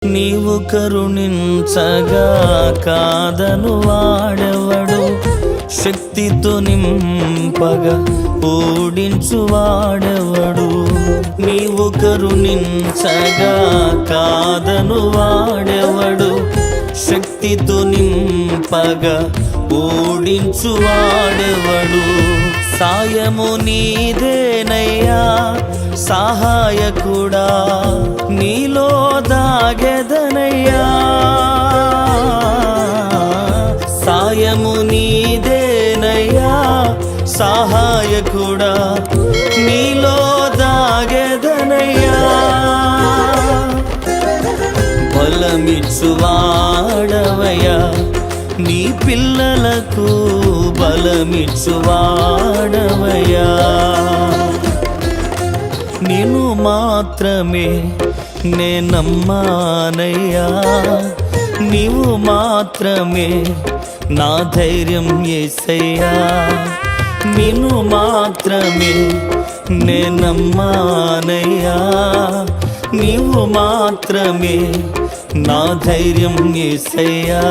నీవు కరుణించగా కాదను వాడెవడు, శక్తితో నింపగా ఓడించు వాడెవడు. నీవు కరుణించగా కాదను వాడెవడు, శక్తితో నింపగా ఓడించు వాడెవడు. సాయము నీదేనయ్యా సహాయకుడా, నీలో దాగెదనయ్యా. సాయము నీదేనయ్యా సహాయకుడా, నీలో దాగెదనయ్యా. బలమిచ్చువాడవయ్యా నీ పిల్లలకు, బలమిచ్చువాడవయ్యా. నిన్ను మాత్రమే నే నమ్మానయ్యా, నీవు మాత్రమే నా ధైర్యం యేసయ్యా. నిన్ను మాత్రమే నే నమ్మానయ్యా, నీవు మాత్రమే నా ధైర్యం యేసయ్యా.